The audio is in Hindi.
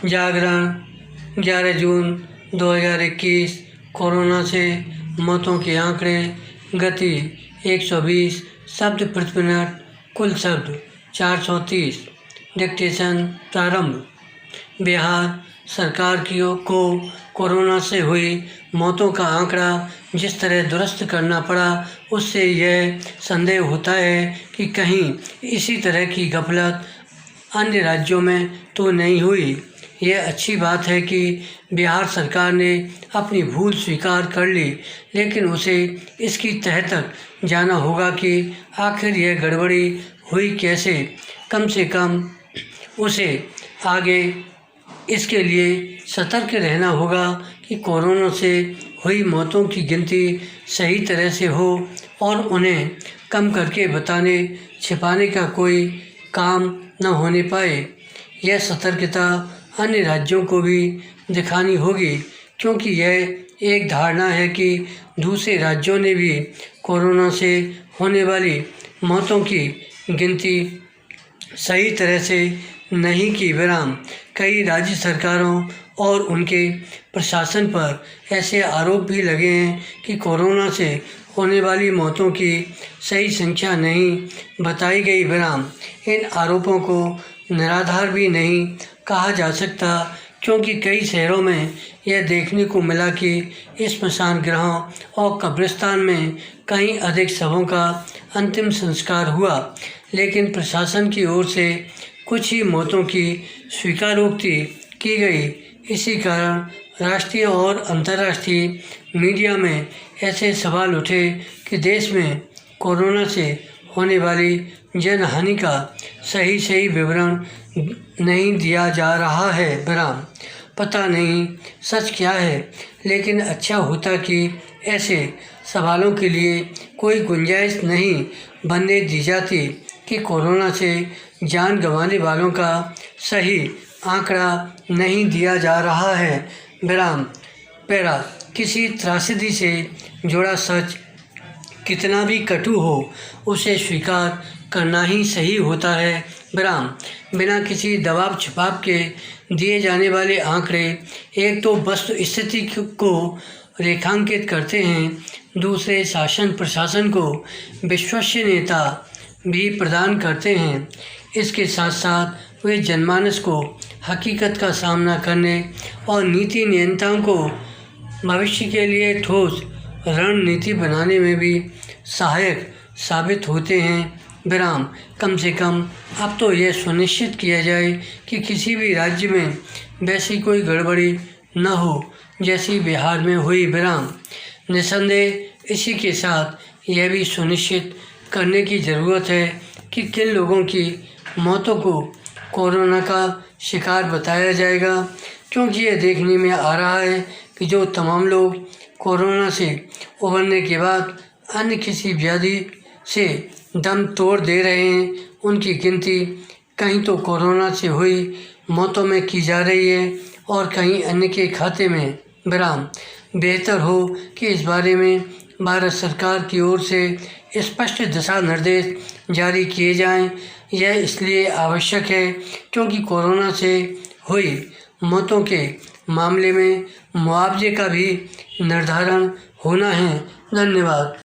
जागरण 11 जून 2021। कोरोना से मौतों के आंकड़े। गति 120 शब्द प्रति मिनट। कुल शब्द 430। डिक्टेशन प्रारंभ। बिहार सरकार को कोरोना से हुई मौतों का आंकड़ा जिस तरह दुरुस्त करना पड़ा, उससे यह संदेह होता है कि कहीं इसी तरह की गफलत अन्य राज्यों में तो नहीं हुई। यह अच्छी बात है कि बिहार सरकार ने अपनी भूल स्वीकार कर ली, लेकिन उसे इसकी तह तक जाना होगा कि आखिर यह गड़बड़ी हुई कैसे। कम से कम उसे आगे इसके लिए सतर्क रहना होगा कि कोरोना से हुई मौतों की गिनती सही तरह से हो और उन्हें कम करके बताने छिपाने का कोई काम न होने पाए। यह सतर्कता अन्य राज्यों को भी दिखानी होगी, क्योंकि यह एक धारणा है कि दूसरे राज्यों ने भी कोरोना से होने वाली मौतों की गिनती सही तरह से नहीं की। विराम। कई राज्य सरकारों और उनके प्रशासन पर ऐसे आरोप भी लगे हैं कि कोरोना से होने वाली मौतों की सही संख्या नहीं बताई गई। विराम। इन आरोपों को निराधार भी नहीं कहा जा सकता, क्योंकि कई शहरों में यह देखने को मिला कि स्मशान गृहों और कब्रिस्तान में कहीं अधिक शवों का अंतिम संस्कार हुआ, लेकिन प्रशासन की ओर से कुछ ही मौतों की स्वीकारोक्ति की गई। इसी कारण राष्ट्रीय और अंतर्राष्ट्रीय मीडिया में ऐसे सवाल उठे कि देश में कोरोना से होने वाली जनहानि का सही विवरण नहीं दिया जा रहा है। विराम। पता नहीं सच क्या है, लेकिन अच्छा होता कि ऐसे सवालों के लिए कोई गुंजाइश नहीं बनने दी जाती कि कोरोना से जान गंवाने वालों का सही आंकड़ा नहीं दिया जा रहा है। विराम। पैरा। किसी त्रासदी से जुड़ा सच कितना भी कटु हो, उसे स्वीकार करना ही सही होता है। विराम। बिना किसी दबाव छुपाव के दिए जाने वाले आंकड़े एक तो वस्तु स्थिति को रेखांकित करते हैं, दूसरे शासन प्रशासन को विश्वसनीयता भी प्रदान करते हैं। इसके साथ साथ वे जनमानस को हकीकत का सामना करने और नीति नियंताओं को भविष्य के लिए ठोस रणनीति बनाने में भी सहायक साबित होते हैं। विराम। कम से कम अब तो यह सुनिश्चित किया जाए कि किसी भी राज्य में वैसी कोई गड़बड़ी न हो जैसी बिहार में हुई। विराम। निसंदेह इसी के साथ यह भी सुनिश्चित करने की ज़रूरत है कि किन लोगों की मौतों को कोरोना का शिकार बताया जाएगा, क्योंकि यह देखने में आ रहा है कि जो तमाम लोग कोरोना से उबरने के बाद अन्य किसी व्याधि से दम तोड़ दे रहे हैं, उनकी गिनती कहीं तो कोरोना से हुई मौतों में की जा रही है और कहीं अन्य के खाते में। विराम। बेहतर हो कि इस बारे में भारत सरकार की ओर से स्पष्ट दिशा निर्देश जारी किए जाएं। यह इसलिए आवश्यक है क्योंकि कोरोना से हुई मौतों के मामले में मुआवजे का भी निर्धारण होना है। धन्यवाद।